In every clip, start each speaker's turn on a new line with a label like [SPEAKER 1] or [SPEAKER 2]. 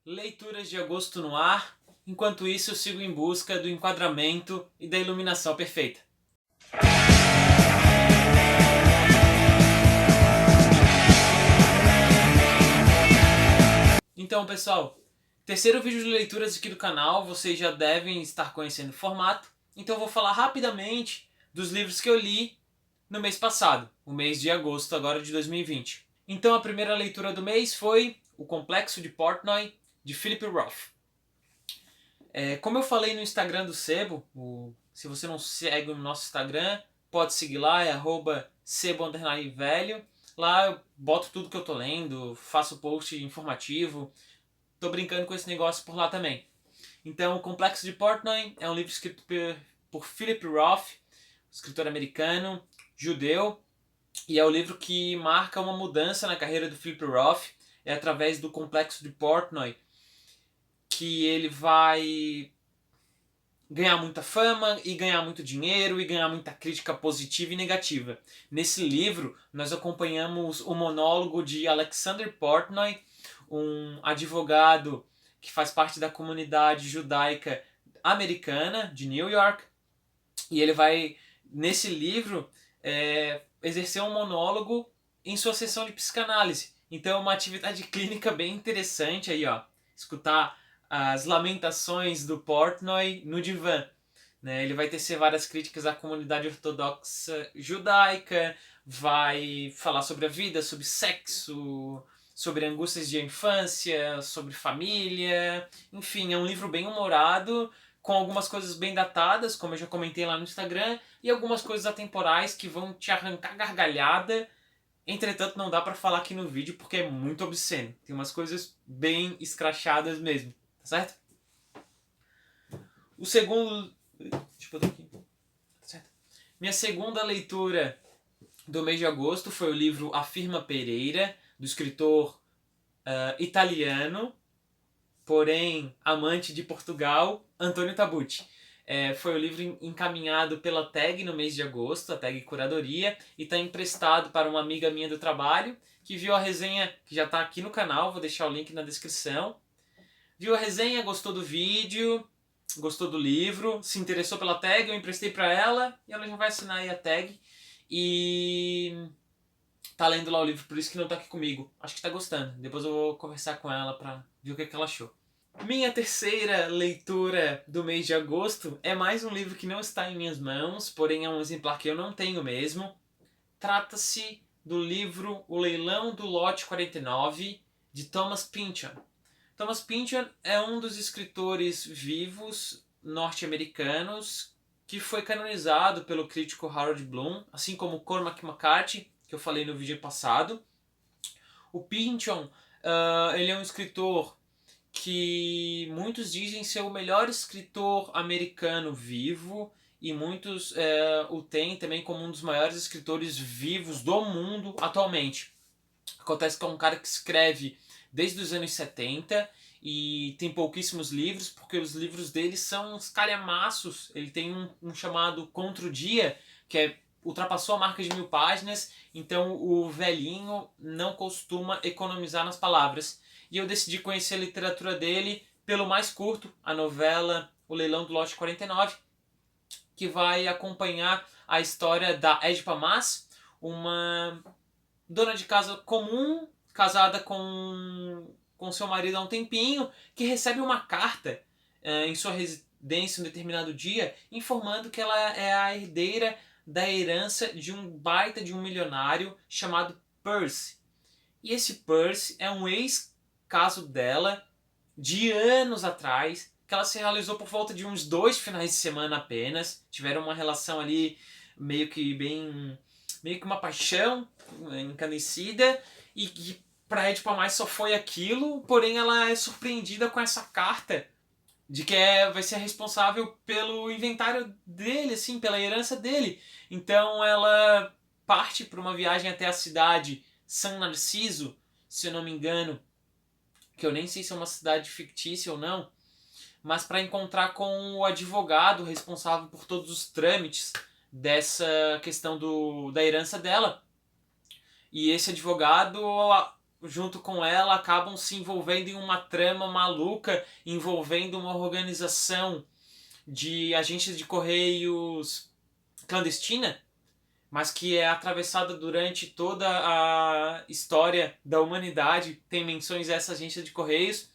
[SPEAKER 1] Leituras de agosto no ar. Enquanto isso, eu sigo em busca do enquadramento e da iluminação perfeita. Então, pessoal, terceiro vídeo de leituras aqui do canal, vocês já devem estar conhecendo o formato. Então eu vou falar rapidamente dos livros que eu li no mês passado, o mês de agosto agora de 2020. Então a primeira leitura do mês foi O Complexo de Portnoy, de Philip Roth. Como eu falei no Instagram do Sebo, se você não segue o nosso Instagram, pode seguir lá, é @sebo_velho. Lá eu boto tudo que eu tô lendo, faço post informativo, tô brincando com esse negócio por lá também. Então, O Complexo de Portnoy é um livro escrito por Philip Roth, escritor americano, judeu, e é o livro que marca uma mudança na carreira do Philip Roth. É através do Complexo de Portnoy que ele vai ganhar muita fama e ganhar muito dinheiro e ganhar muita crítica positiva e negativa. Nesse livro, nós acompanhamos o monólogo de Alexander Portnoy, um advogado que faz parte da comunidade judaica americana de New York, e ele vai, nesse livro, exercer um monólogo em sua sessão de psicanálise. Então é uma atividade clínica bem interessante aí, ó, escutar as lamentações do Portnoy no divã. Né? Ele vai tecer várias críticas à comunidade ortodoxa judaica, vai falar sobre a vida, sobre sexo, sobre angústias de infância, sobre família. Enfim, é um livro bem humorado, com algumas coisas bem datadas, como eu já comentei lá no Instagram, e algumas coisas atemporais que vão te arrancar gargalhada. Entretanto, não dá pra falar aqui no vídeo porque é muito obsceno. Tem umas coisas bem escrachadas mesmo, tá certo? O segundo... Deixa eu botar aqui. Tá certo? Minha segunda leitura do mês de agosto foi o livro A Firma Pereira, do escritor italiano, porém amante de Portugal, Antônio Tabucci. Foi o livro encaminhado pela TAG no mês de agosto, a TAG Curadoria, e está emprestado para uma amiga minha do trabalho, que viu a resenha, que já está aqui no canal, vou deixar o link na descrição. Viu a resenha, gostou do vídeo, gostou do livro, se interessou pela tag, eu emprestei para ela, e ela já vai assinar aí a tag. E tá lendo lá o livro, por isso que não tá aqui comigo. Acho que tá gostando. Depois eu vou conversar com ela pra ver o que ela achou. Minha terceira leitura do mês de agosto é mais um livro que não está em minhas mãos, porém é um exemplar que eu não tenho mesmo. Trata-se do livro O Leilão do Lote 49, de Thomas Pynchon. Thomas Pynchon é um dos escritores vivos norte-americanos que foi canonizado pelo crítico Harold Bloom, assim como Cormac McCarthy, que eu falei no vídeo passado. O Pynchon, ele é um escritor que muitos dizem ser o melhor escritor americano vivo, e muitos o têm também como um dos maiores escritores vivos do mundo atualmente. Acontece que é um cara que escreve desde os anos 70 e tem pouquíssimos livros, porque os livros dele são uns calhamaços. Ele tem um chamado Contra o Dia, que ultrapassou a marca de 1000 páginas, então o velhinho não costuma economizar nas palavras. E eu decidi conhecer a literatura dele pelo mais curto, a novela O Leilão do Lote 49, que vai acompanhar a história da Edpa Mas, uma dona de casa comum, casada com seu marido há um tempinho, que recebe uma carta em sua residência um determinado dia, informando que ela é a herdeira da herança de um baita de um milionário chamado Percy. E esse Percy é um ex-caso dela de anos atrás, que ela se realizou por volta de uns 2 finais de semana apenas. Tiveram uma relação ali meio que uma paixão encanecida, e que pra Edipa Mais só foi aquilo, porém ela é surpreendida com essa carta de que vai ser responsável pelo inventário dele, assim, pela herança dele. Então ela parte para uma viagem até a cidade San Narciso, se eu não me engano, que eu nem sei se é uma cidade fictícia ou não, mas para encontrar com o advogado responsável por todos os trâmites dessa questão da herança dela. E esse advogado junto com ela, acabam se envolvendo em uma trama maluca, envolvendo uma organização de agências de correios clandestina, mas que é atravessada durante toda a história da humanidade, tem menções a essa agência de correios,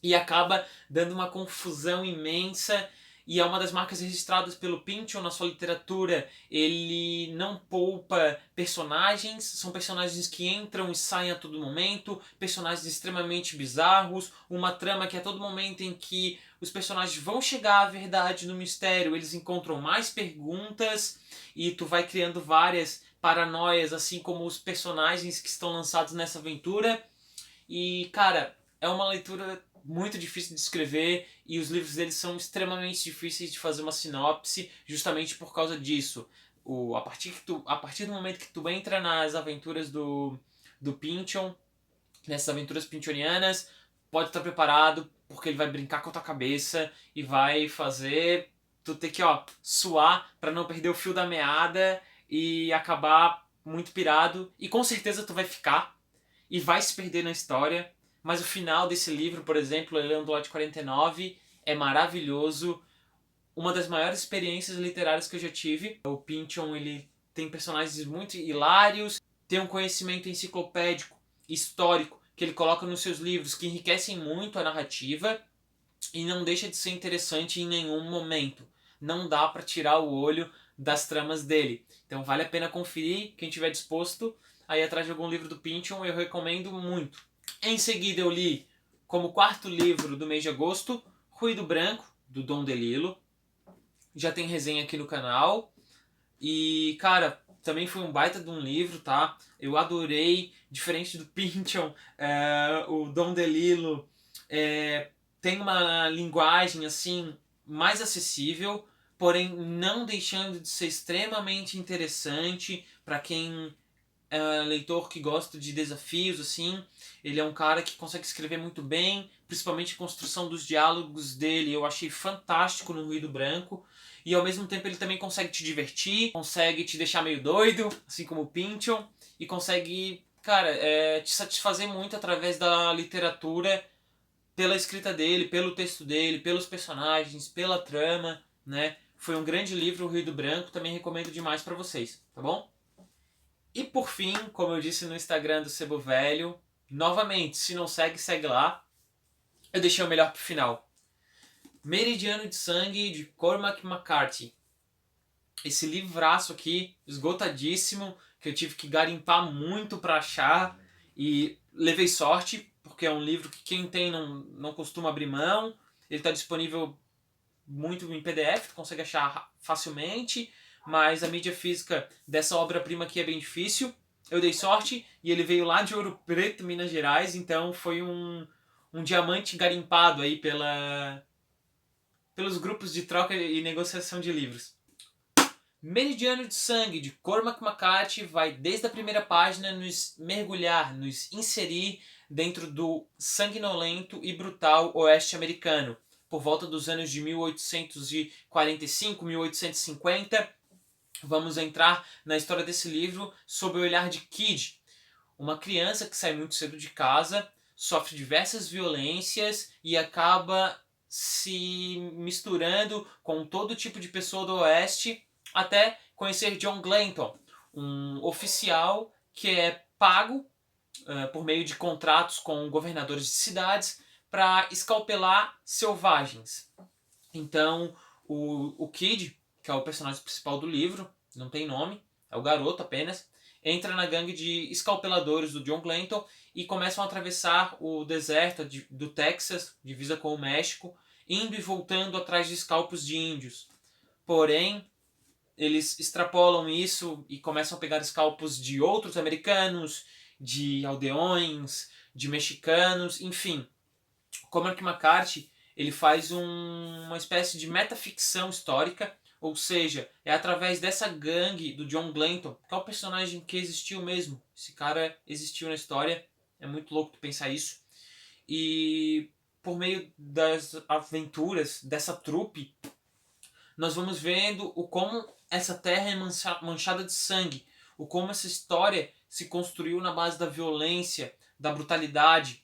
[SPEAKER 1] e acaba dando uma confusão imensa. E é uma das marcas registradas pelo Pynchon na sua literatura. Ele não poupa personagens, são personagens que entram e saem a todo momento, personagens extremamente bizarros, uma trama que a todo momento em que os personagens vão chegar à verdade no mistério, eles encontram mais perguntas e tu vai criando várias paranoias, assim como os personagens que estão lançados nessa aventura. E, cara, é uma leitura muito difícil de escrever e os livros deles são extremamente difíceis de fazer uma sinopse justamente por causa disso. A partir do momento que tu entra nas aventuras do Pynchon, nessas aventuras pinchonianas, pode estar preparado porque ele vai brincar com a tua cabeça e vai fazer tu ter que, ó, suar para não perder o fio da meada e acabar muito pirado. E com certeza tu vai ficar e vai se perder na história. Mas o final desse livro, por exemplo, Leão do Lote 49, é maravilhoso. Uma das maiores experiências literárias que eu já tive. O Pynchon, ele tem personagens muito hilários, tem um conhecimento enciclopédico, histórico, que ele coloca nos seus livros, que enriquecem muito a narrativa e não deixa de ser interessante em nenhum momento. Não dá para tirar o olho das tramas dele. Então vale a pena conferir, quem tiver disposto a ir atrás de algum livro do Pynchon, eu recomendo muito. Em seguida eu li, como quarto livro do mês de agosto, Ruído Branco, do Dom DeLillo. Já tem resenha aqui no canal. E, cara, também foi um baita de um livro, tá? Eu adorei, diferente do Pynchon, o Dom DeLillo tem uma linguagem, assim, mais acessível, porém não deixando de ser extremamente interessante para quem leitor que gosta de desafios, assim. Ele é um cara que consegue escrever muito bem, principalmente a construção dos diálogos dele eu achei fantástico no Ruído Branco. E ao mesmo tempo ele também consegue te divertir, consegue te deixar meio doido, assim como o Pynchon, e consegue, cara, te satisfazer muito através da literatura, pela escrita dele, pelo texto dele, pelos personagens, pela trama, né? Foi um grande livro, o Ruído Branco, também recomendo demais para vocês, tá bom? E por fim, como eu disse no Instagram do Sebo Velho, novamente, se não segue, segue lá. Eu deixei o melhor pro final. Meridiano de Sangue, de Cormac McCarthy. Esse livraço aqui, esgotadíssimo, que eu tive que garimpar muito para achar. E levei sorte, porque é um livro que quem tem não costuma abrir mão. Ele está disponível muito em PDF, tu consegue achar facilmente. Mas a mídia física dessa obra-prima aqui é bem difícil. Eu dei sorte e ele veio lá de Ouro Preto, Minas Gerais, então foi um diamante garimpado aí pelos grupos de troca e negociação de livros. Meridiano de Sangue, de Cormac McCarthy, vai desde a primeira página nos mergulhar, nos inserir dentro do sanguinolento e brutal oeste americano, por volta dos anos de 1845, 1850. Vamos entrar na história desse livro sob o olhar de Kid, uma criança que sai muito cedo de casa, sofre diversas violências e acaba se misturando com todo tipo de pessoa do Oeste, até conhecer John Glanton, um oficial que é pago por meio de contratos com governadores de cidades para escalpelar selvagens. Então, o Kid, que é o personagem principal do livro, não tem nome, é o garoto apenas, entra na gangue de escalpeladores do John Glanton e começam a atravessar o deserto do Texas, divisa com o México, indo e voltando atrás de escalpos de índios. Porém, eles extrapolam isso e começam a pegar escalpos de outros americanos, de aldeões, de mexicanos, enfim. Cormac McCarthy ele faz uma espécie de metaficção histórica, ou seja, é através dessa gangue do John Glanton, que é o personagem que existiu mesmo. Esse cara existiu na história, é muito louco tu pensar isso. E por meio das aventuras dessa trupe, nós vamos vendo o como essa terra é manchada de sangue, o como essa história se construiu na base da violência, da brutalidade.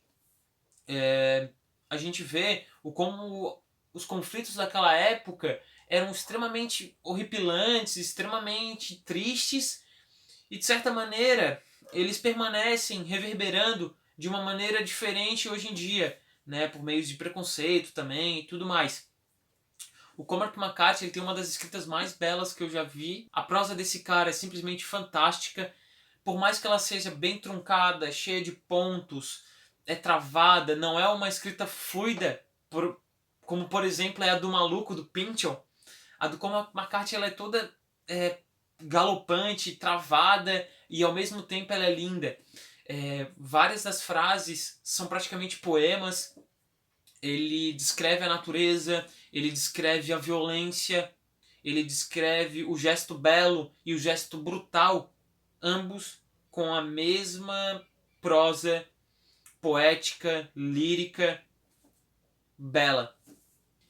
[SPEAKER 1] A gente vê como os conflitos daquela época eram extremamente horripilantes, extremamente tristes, e de certa maneira eles permanecem reverberando de uma maneira diferente hoje em dia, né, por meio de preconceito também e tudo mais. O Cormac McCarthy ele tem uma das escritas mais belas que eu já vi. A prosa desse cara é simplesmente fantástica. Por mais que ela seja bem truncada, cheia de pontos, é travada, não é uma escrita fluida, como por exemplo é a do Maluco, do Pynchon. A do Cormac McCarthy ela é toda galopante, travada e ao mesmo tempo ela é linda. Várias das frases são praticamente poemas. Ele descreve a natureza, ele descreve a violência, ele descreve o gesto belo e o gesto brutal, ambos com a mesma prosa poética, lírica, bela.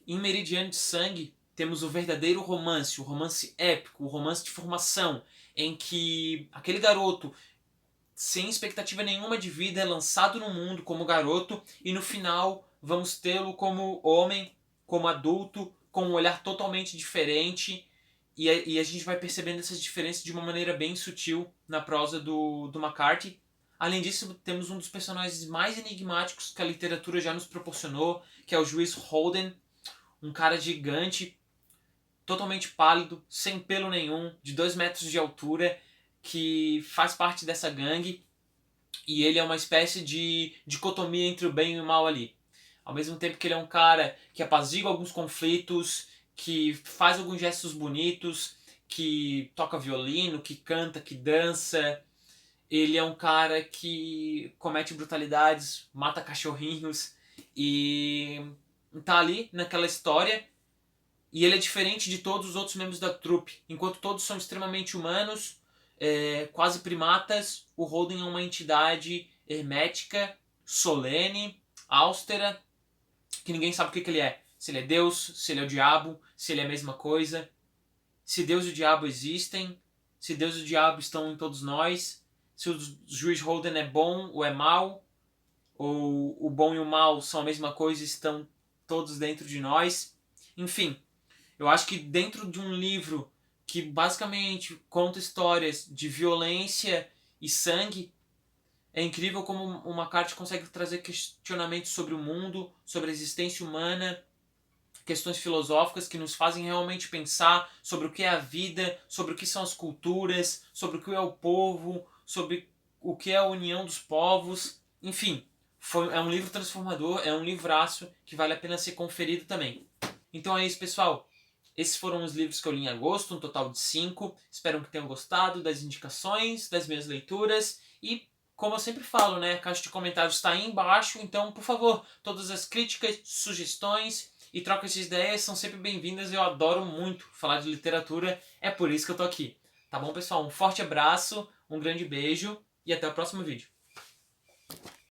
[SPEAKER 1] Em Meridiano de Sangue temos o verdadeiro romance, o romance épico, o romance de formação, em que aquele garoto sem expectativa nenhuma de vida é lançado no mundo como garoto e no final vamos tê-lo como homem, como adulto, com um olhar totalmente diferente e a gente vai percebendo essas diferenças de uma maneira bem sutil na prosa do McCarthy. Além disso, temos um dos personagens mais enigmáticos que a literatura já nos proporcionou, que é o juiz Holden, um cara gigante, totalmente pálido, sem pelo nenhum, de 2 metros de altura, que faz parte dessa gangue, e ele é uma espécie de dicotomia entre o bem e o mal ali. Ao mesmo tempo que ele é um cara que apazigua alguns conflitos, que faz alguns gestos bonitos, que toca violino, que canta, que dança. Ele é um cara que comete brutalidades, mata cachorrinhos e tá ali naquela história. E ele é diferente de todos os outros membros da trupe. Enquanto todos são extremamente humanos, quase primatas, o Holden é uma entidade hermética, solene, austera, que ninguém sabe o que ele é. Se ele é Deus, se ele é o diabo, se ele é a mesma coisa. Se Deus e o diabo existem, se Deus e o diabo estão em todos nós, se o juiz Holden é bom ou é mal, ou o bom e o mal são a mesma coisa e estão todos dentro de nós. Enfim, eu acho que dentro de um livro que basicamente conta histórias de violência e sangue, é incrível como o McCarthy consegue trazer questionamentos sobre o mundo, sobre a existência humana, questões filosóficas que nos fazem realmente pensar sobre o que é a vida, sobre o que são as culturas, sobre o que é o povo, sobre o que é a união dos povos. Enfim, é um livro transformador, é um livraço que vale a pena ser conferido também. Então é isso, pessoal. Esses foram os livros que eu li em agosto, um total de 5. Espero que tenham gostado das indicações, das minhas leituras. E, como eu sempre falo, né, a caixa de comentários está aí embaixo. Então, por favor, todas as críticas, sugestões e trocas de ideias são sempre bem-vindas. Eu adoro muito falar de literatura. É por isso que eu tô aqui. Tá bom, pessoal? Um forte abraço, um grande beijo e até o próximo vídeo.